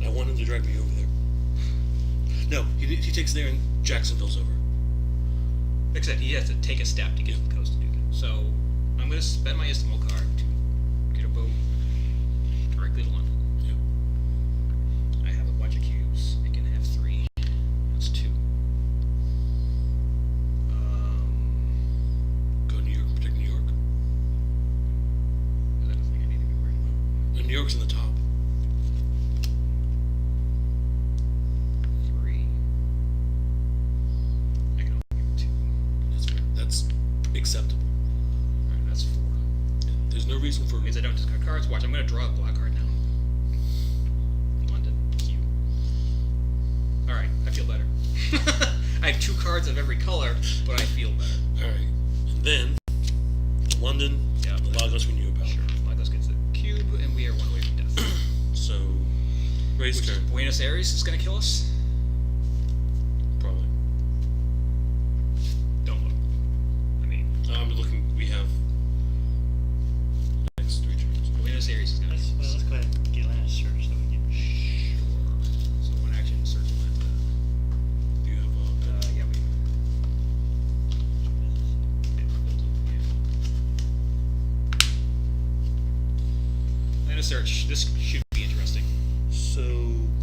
I want him to drag me over there. No, he takes there and Jacksonville's over. Except he has to take a step to get to the coast to do that. So I'm going to spend my Istimo card to get a boat directly to London. Yep. I have a bunch of cubes. I can have 3. That's 2. Go to New York, protect New York. That doesn't think I need to be worried about. And New York's on the top. 3. I can only give 2. That's fair. That's acceptable. Alright, that's 4. Yeah, there's no reason for... Means I don't discard cards. Watch, I'm going to draw a black card now. London. Cube. Alright, I feel better. I have 2 cards of every color, but I feel better. Alright. And then, London, Yeah. Lagos we knew about. Sure. Lagos gets the cube, and we are 1 away from death. So, Ray's Which turn. Buenos Aires is going to kill us? Probably. Don't look. I mean, I'm looking, we have next 3 turns. Buenos Aires is going to Let's, kill well, us. let's go ahead and get land search so we can. Sure. So 1 action, search land. Do you have Yeah, we. Land a search. This should be interesting. So,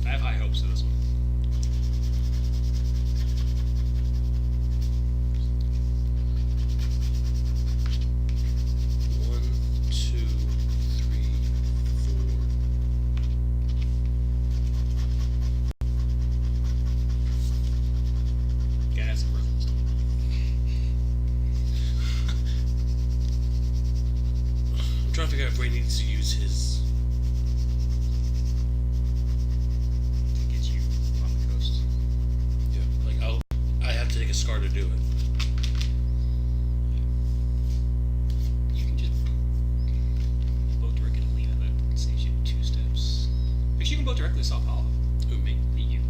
I have high hopes for this one. one, 2, 3, 4. Gotta have some rhythms. I'm trying to figure out if Ray needs to use his... To get you on the coast. Yeah, like I have to take a scar to do it. You can just boat directly to Lima. That saves you 2 steps. Actually, you can boat directly to Sao Paulo. Who, me? You.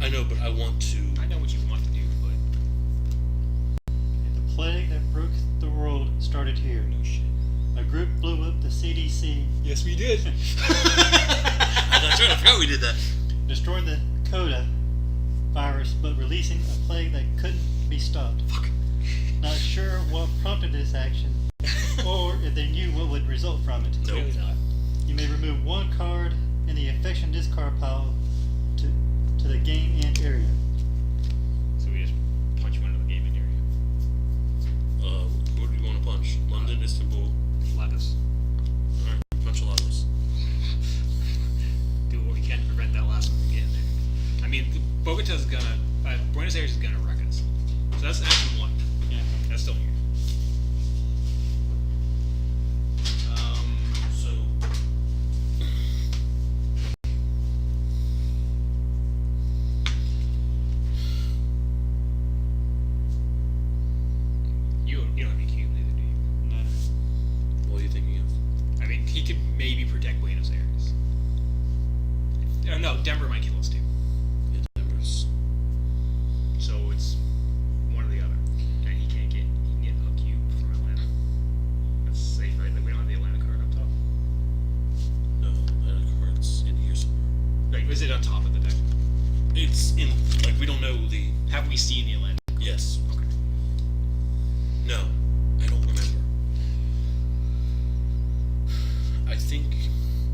I know, but I want to... I know what you want to do, but And the plague that broke the world started here. no shit. A group blew up the CDC, Yes, we did. That's right, I forgot we did that. destroyed the Coda virus, but releasing a plague that couldn't be stopped. Fuck. Not sure what prompted this action, or if they knew what would result from it. Nope. Clearly not. You may remove 1 card in the affection discard pile to the game end area. So we just punch one into the game in area. Who do you want to punch? London, Istanbul. Lagos. Alright, punch a lot of us. Do what we can to prevent that last one from getting there. I mean, Bogota's gonna. Buenos Aires is gonna wreck us. So that's action 1. Yeah. That's still here. So, You don't have any cubes either, do you? No. what are you thinking of? I mean, he could maybe protect Buenos Aires. No, Denver might kill us too. Yeah, Denver's... So it's one or the other. And he can get a cube from Atlanta. That's safe, right? Like, we don't have the Atlanta card up top. No, Atlanta card's in here somewhere. Like, is it on top of the deck? It's in... Like, we don't know the... Have we seen the Atlanta? Yes. Okay. No, I don't remember. I think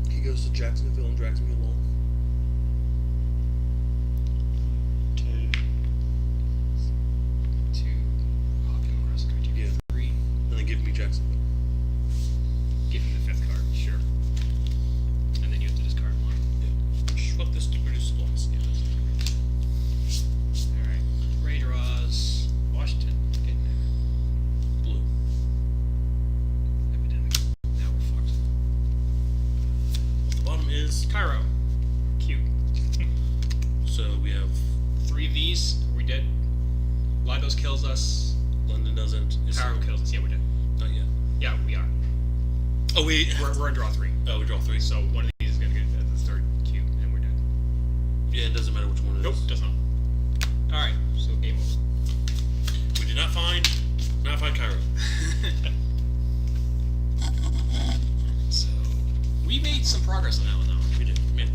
he goes to Jacksonville and drags me along. 2. Hop him across the country. Yeah. 3. And then give me Jacksonville. Give him the 5th card. Sure. And then you have to discard 1. Yeah. Fuck this to produce supplies. Yeah. Alright. Ray draws Washington. Getting there. Blue. Epidemic. Now we're fucked. The bottom is... Cairo. Cute. So we have 3 of these. Are we dead? Lagos kills us. London doesn't. Cairo kills us. Yeah, we're dead. Not yet. Yeah, we are. Oh wait. We're in draw 3. Oh, we draw 3. So one of these is gonna get the 3rd cube, and we're dead. Yeah, it doesn't matter which one it is. Nope, does not. All right, so game over. We did not find Cairo. So we made some progress on that one, though. We did. Yeah.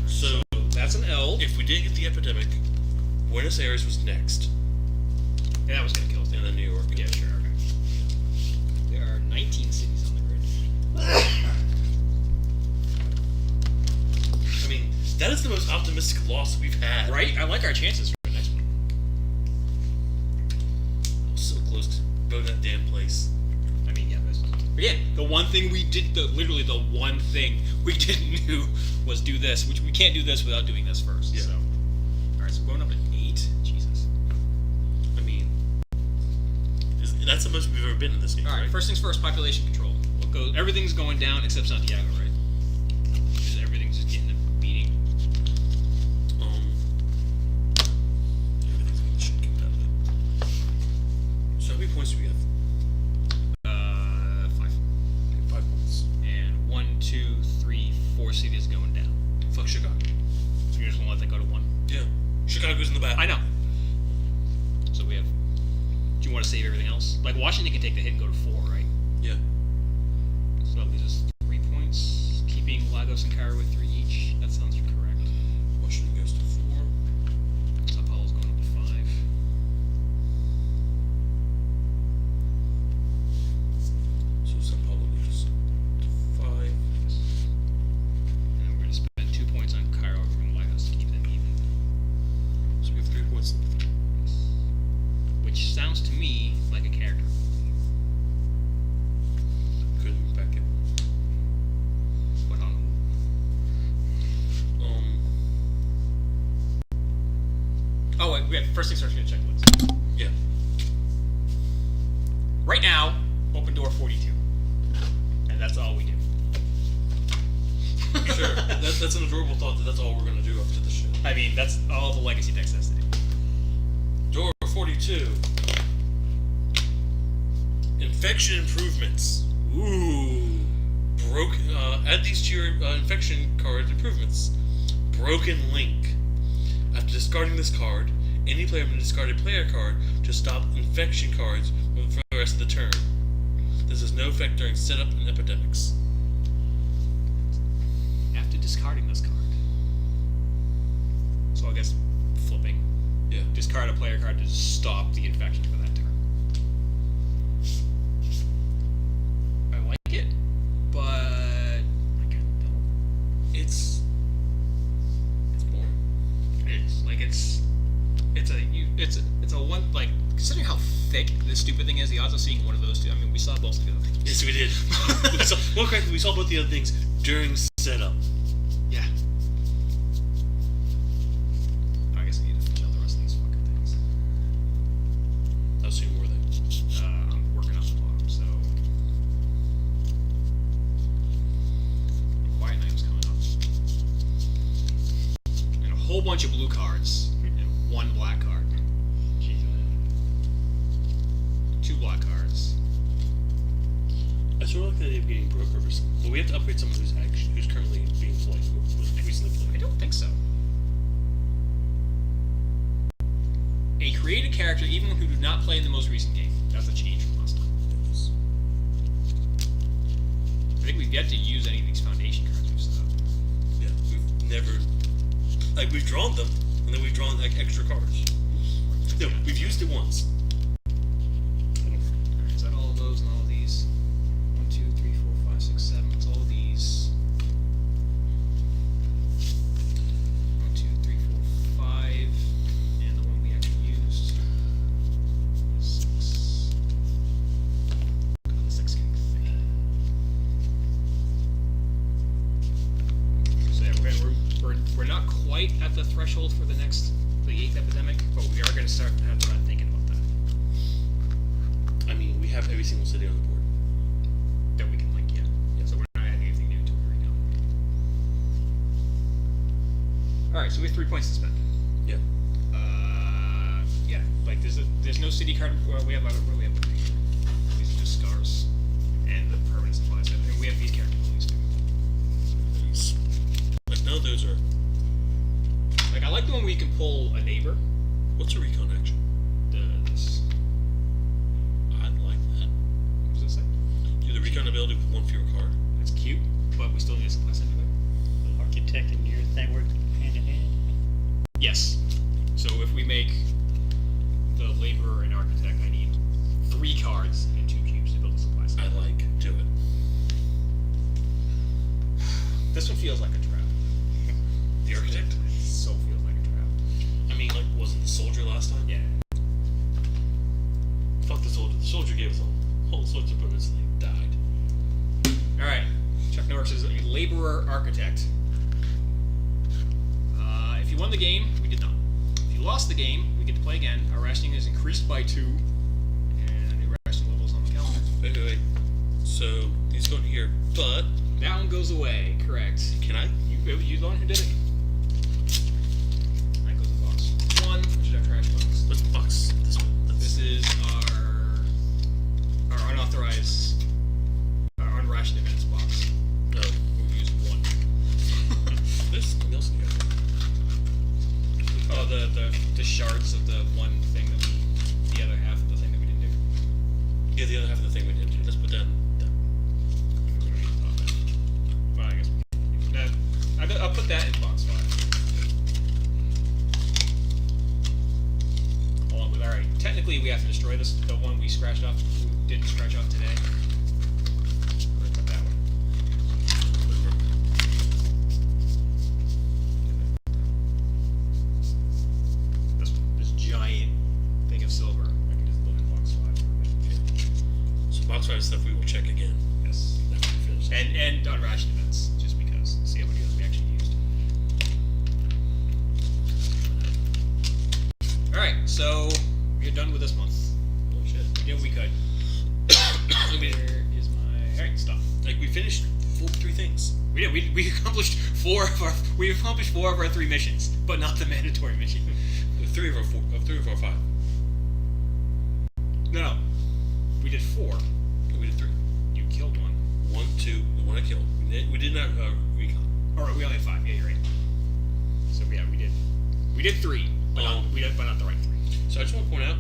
So That's an L. if we didn't get the epidemic, Buenos Aires was next, Yeah, that was gonna kill us. and then New York. Yeah, sure. Okay. There are 19 cities on the grid. I mean, that is the most optimistic loss we've had. Right? I like our chances for the next one. I was so close to building that damn place. I mean, yeah. Again, the one thing we did, literally the one thing we didn't do was do this, which we can't do this without doing this first. Yeah. So. All right, so we're going up at 8. Jesus. I mean, that's the most we've ever been in this game. All right, first things first, population control. We'll go. Everything's going down except Santiago, right? Because everything's just getting a beating. Everything's getting shit kicked out of it. So how many points do we have? 5. 5 points. And 1, 2, 3, 4 cities going down. Fuck Chicago. So you're just gonna let that go to 1? Yeah. Chicago's in the back. I know. So we have. Do you want to save everything else? Like Washington can take the hit and go to 4, right? Yeah. So that leaves us 3 points, keeping Lagos and Cairo with 3 each. That sounds correct. Washington goes to 4. Sao Paulo's going up to 5. So Sao Paulo goes to 5. And we're going to spend 2 points on Cairo and Lagos to keep them even. So we have 3 points left. Which sounds to me like a character. Couldn't back it. But on Oh, wait, we have first things first, we're going to check lists. Yeah. Right now, open door 42. And that's all we do. Sure. That's an adorable thought that that's all we're gonna do after this shit. I mean, that's all the legacy decks has to do. Door 42. Infection improvements. Ooh. Add these to your infection card improvements. Broken Link. After discarding this card, any player may discard a player card to stop infection cards for the rest of the turn. This has no effect during setup and epidemics. After discarding this card. So I guess flipping. Yeah. Discard a player card to stop the infection for that turn. I like it, but I kind of don't. It's boring. It is like it's a one, like, considering how thick this stupid thing is. The odds of seeing one of those two. I mean, we saw both of the other things. Yes, we did. We saw both the other things during setup. Yeah. I guess I need to kill the rest of these fucking things. How soon were they? I'm working on the bottom, so. Quiet Night was coming up. And a whole bunch of blue cards. And 1 black card. Jeez, 2 black cards. I sort of like the idea of getting broker or something. But we have to upgrade someone who's currently being played, who was recently I played. don't think so. A created character, even who did not play in the most recent game. That's a change from last time. I think we've yet to use any of these foundation cards we've set up. Yeah, we've never... Like, we've drawn them, and then we've drawn, like, extra cards. No, we've used it once. Alright, is that all of those and all of these? 1, 2, 3, 4, 5, 6, 7. It's all of these. 1, 2, 3, 4, 5. And the one we actually used. 6. God, the 6 getting thick. So yeah, we're not quite at the threshold for the 8th epidemic, but we are going to start thinking about that. I mean, we have every single city on the board. That we can link, yeah. So we're not adding anything new to it right now. 3 points to spend. Yeah. Yeah. Like there's no city card. We have what do we have? These are just scars and the permanent supplies. And we have these character abilities too. These. Like none of those are. Like I like the one where you can pull a neighbor. What's a recon action? This. I like that. What does it say? Do the recon ability with one fewer card. It's cute, but we still need a supply center there. The architect and your thing work hand in hand. Yes. So if we make the laborer and architect, I need 3 cards and 2 cubes to build a supply center. I like. Do it. This one feels like a trap. The architect. It so feels like a trap. I mean, like, wasn't the soldier last time? Yeah. Fuck the soldier. The soldier gave us all sorts of bonus and they died. All right. Chuck Norris is a laborer architect. If you won the game, we did not. If you lost the game, we get to play again. Our rationing is increased by 2, and new rationing levels on the calendar. Wait. So these go in here, but That one goes away. Correct. can I? You the one who did it. That goes to box 1, which is our trash box. Let's box this one. This is our unauthorized, our unrationed events box. No, We've used 1. there's something else in here. Oh, the shards of the one thing that the other half of the thing that we didn't do. Yeah, the other half of the thing we didn't do. Let's put that. We don't need to talk about it. Well, I guess we can. I'll put that in box 5. Hold on, alright. Technically, we have to destroy this. The one we scratched off, we didn't scratch off today. We're gonna put that one. This giant thing of silver. I can just put in box 5. So box 5 stuff we will check again. Yes. After we finish. And unrationed events, just because. See how many of those we actually used. Alright, so we're done with this month. Oh shit. We did what we could. Where is my... Alright, stop. Like we finished 3 things. We did. We accomplished 4 of our 3 missions, but not the mandatory mission. 3 of our 5. No. We did 4. We did 3. You killed 1. 1, 2, the one I killed. We did not recon. Alright, we only had 5. Yeah, you're right. So yeah, we did. We did 3, but not the right 3. So I just want to point out.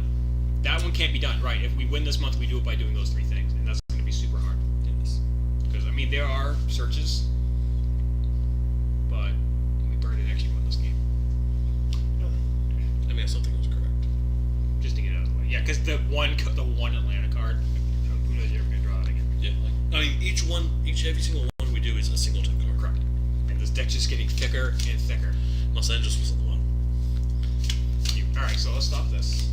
That one can't be done, right? If we win this month, we do it by doing those 3 things, and that's going to be super hard. Yes. Because I mean, there are searches, but we burned an extra one this game. I mean, I still think it was correct. Just to get it out of the way. Yeah, because the one Atlanta card, who knows you're ever going to draw it again. Yeah. Like I mean, every single one we do is a single type card. Correct. And this deck's just getting thicker and thicker. Los Angeles was on the bottom. Alright, so let's stop this.